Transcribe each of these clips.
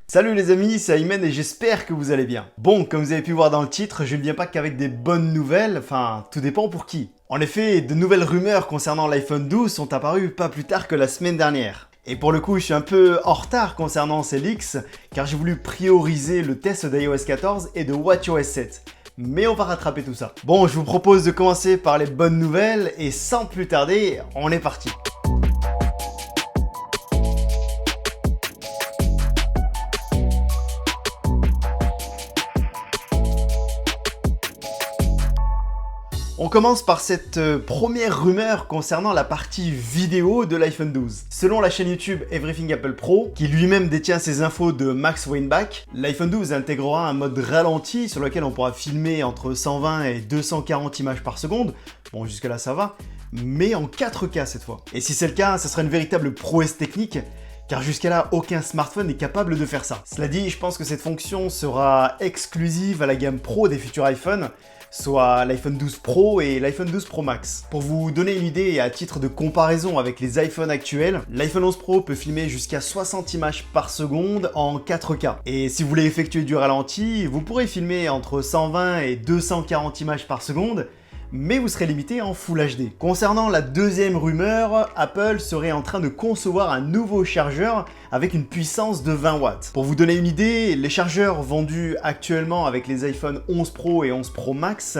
Salut les amis, c'est Ayman et j'espère que vous allez bien. Bon, comme vous avez pu voir dans le titre, je ne viens pas qu'avec des bonnes nouvelles, enfin, tout dépend pour qui. En effet, de nouvelles rumeurs concernant l'iPhone 12 sont apparues pas plus tard que la semaine dernière. Et pour le coup, je suis un peu en retard concernant ces leaks, car j'ai voulu prioriser le test d'iOS 14 et de WatchOS 7. Mais on va rattraper tout ça. Bon, je vous propose de commencer par les bonnes nouvelles, et sans plus tarder, on est parti. On commence par cette première rumeur concernant la partie vidéo de l'iPhone 12. Selon la chaîne YouTube Everything Apple Pro, qui lui-même détient ces infos de Max Weinbach, l'iPhone 12 intégrera un mode ralenti sur lequel on pourra filmer entre 120 et 240 images par seconde. Bon, jusque là ça va, mais en 4K cette fois. Et si c'est le cas, ça sera une véritable prouesse technique, car jusqu'à là, aucun smartphone n'est capable de faire ça. Cela dit, je pense que cette fonction sera exclusive à la gamme Pro des futurs iPhones, soit l'iPhone 12 Pro et l'iPhone 12 Pro Max. Pour vous donner une idée et à titre de comparaison avec les iPhones actuels, l'iPhone 11 Pro peut filmer jusqu'à 60 images par seconde en 4K. Et si vous voulez effectuer du ralenti, vous pourrez filmer entre 120 et 240 images par seconde, mais vous serez limité en Full HD. Concernant la deuxième rumeur, Apple serait en train de concevoir un nouveau chargeur avec une puissance de 20 watts. Pour vous donner une idée, les chargeurs vendus actuellement avec les iPhone 11 Pro et 11 Pro Max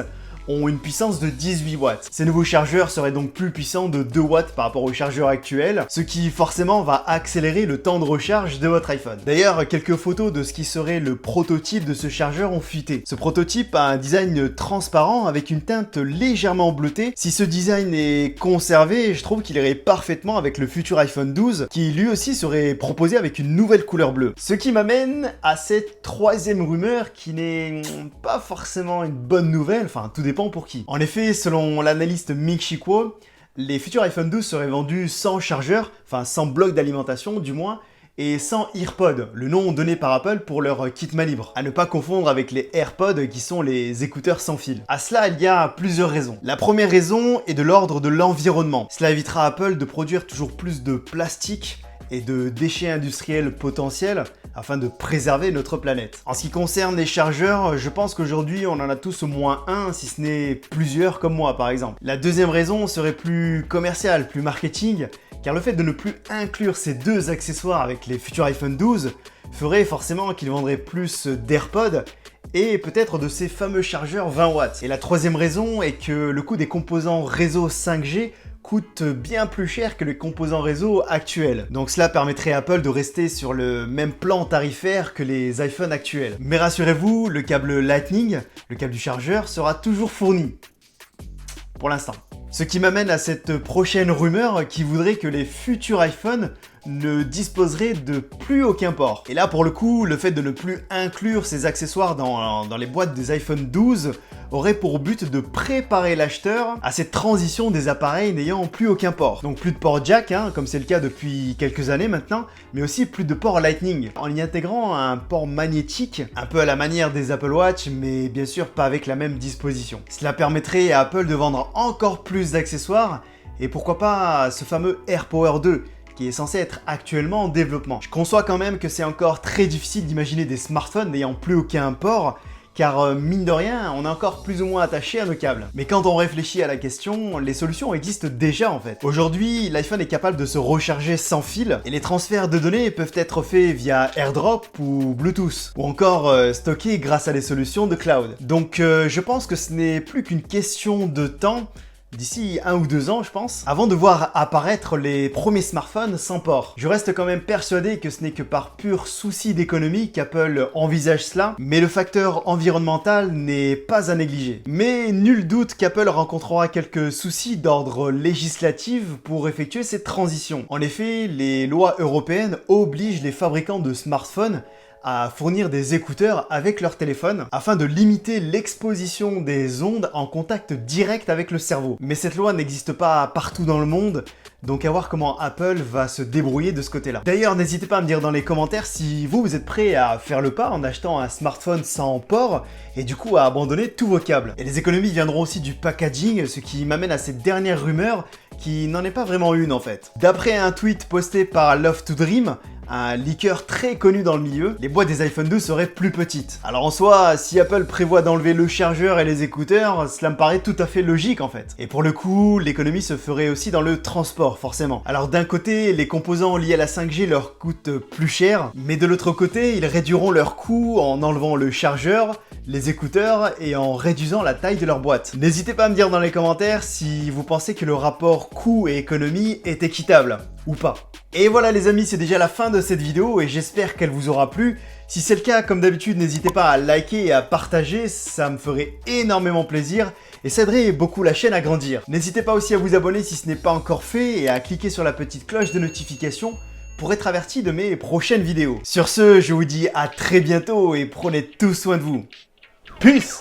ont une puissance de 18 watts. Ces nouveaux chargeurs seraient donc plus puissants de 2 watts par rapport aux chargeurs actuels, ce qui forcément va accélérer le temps de recharge de votre iPhone. D'ailleurs, quelques photos de ce qui serait le prototype de ce chargeur ont fuité. Ce prototype a un design transparent avec une teinte légèrement bleutée. Si ce design est conservé, je trouve qu'il irait parfaitement avec le futur iPhone 12, qui lui aussi serait proposé avec une nouvelle couleur bleue. Ce qui m'amène à cette troisième rumeur qui n'est pas forcément une bonne nouvelle, enfin tout dépend pour qui. En effet, selon l'analyste Ming Chi Kuo, les futurs iPhone 12 seraient vendus sans chargeur, enfin sans bloc d'alimentation du moins, et sans AirPod, le nom donné par Apple pour leur kit main libre. À ne pas confondre avec les AirPods qui sont les écouteurs sans fil. À cela, il y a plusieurs raisons. La première raison est de l'ordre de l'environnement. Cela évitera Apple de produire toujours plus de plastique et de déchets industriels potentiels afin de préserver notre planète. En ce qui concerne les chargeurs, je pense qu'aujourd'hui on en a tous au moins un, si ce n'est plusieurs comme moi par exemple. La deuxième raison serait plus commerciale, plus marketing, car le fait de ne plus inclure ces deux accessoires avec les futurs iPhone 12 ferait forcément qu'ils vendraient plus d'AirPods et peut-être de ces fameux chargeurs 20 watts. Et la troisième raison est que le coût des composants réseau 5G coûte bien plus cher que les composants réseau actuels. Donc cela permettrait à Apple de rester sur le même plan tarifaire que les iPhones actuels. Mais rassurez-vous, le câble Lightning, le câble du chargeur, sera toujours fourni. Pour l'instant. Ce qui m'amène à cette prochaine rumeur qui voudrait que les futurs iPhones ne disposeraient de plus aucun port. Et là pour le coup, le fait de ne plus inclure ces accessoires dans les boîtes des iPhone 12 aurait pour but de préparer l'acheteur à cette transition des appareils n'ayant plus aucun port. Donc plus de port jack, comme c'est le cas depuis quelques années maintenant, mais aussi plus de port Lightning, en y intégrant un port magnétique, un peu à la manière des Apple Watch, mais bien sûr pas avec la même disposition. Cela permettrait à Apple de vendre encore plus d'accessoires, et pourquoi pas ce fameux AirPower 2, qui est censé être actuellement en développement. Je conçois quand même que c'est encore très difficile d'imaginer des smartphones n'ayant plus aucun port, car mine de rien, on est encore plus ou moins attaché à nos câbles. Mais quand on réfléchit à la question, les solutions existent déjà en fait. Aujourd'hui, l'iPhone est capable de se recharger sans fil, et les transferts de données peuvent être faits via AirDrop ou Bluetooth, ou encore stockés grâce à des solutions de cloud. Donc je pense que ce n'est plus qu'une question de temps, d'ici 1 ou 2 ans, je pense, avant de voir apparaître les premiers smartphones sans port. Je reste quand même persuadé que ce n'est que par pur souci d'économie qu'Apple envisage cela, mais le facteur environnemental n'est pas à négliger. Mais nul doute qu'Apple rencontrera quelques soucis d'ordre législatif pour effectuer cette transition. En effet, les lois européennes obligent les fabricants de smartphones à fournir des écouteurs avec leur téléphone afin de limiter l'exposition des ondes en contact direct avec le cerveau. Mais cette loi n'existe pas partout dans le monde, donc à voir comment Apple va se débrouiller de ce côté-là. D'ailleurs, n'hésitez pas à me dire dans les commentaires si vous êtes prêt à faire le pas en achetant un smartphone sans port et du coup à abandonner tous vos câbles. Et les économies viendront aussi du packaging, ce qui m'amène à cette dernière rumeur qui n'en est pas vraiment une en fait. D'après un tweet posté par Love to Dream, un leaker très connu dans le milieu, les boîtes des iPhone 12 seraient plus petites. Alors en soi, si Apple prévoit d'enlever le chargeur et les écouteurs, cela me paraît tout à fait logique en fait. Et pour le coup, l'économie se ferait aussi dans le transport forcément. Alors d'un côté, les composants liés à la 5G leur coûtent plus cher, mais de l'autre côté, ils réduiront leur coût en enlevant le chargeur, les écouteurs et en réduisant la taille de leur boîte. N'hésitez pas à me dire dans les commentaires si vous pensez que le rapport coût et économie est équitable, ou pas. Et voilà les amis, c'est déjà la fin de cette vidéo et j'espère qu'elle vous aura plu. Si c'est le cas, comme d'habitude, n'hésitez pas à liker et à partager, ça me ferait énormément plaisir et ça aiderait beaucoup la chaîne à grandir. N'hésitez pas aussi à vous abonner si ce n'est pas encore fait et à cliquer sur la petite cloche de notification pour être averti de mes prochaines vidéos. Sur ce, je vous dis à très bientôt et prenez tous soin de vous. Peace!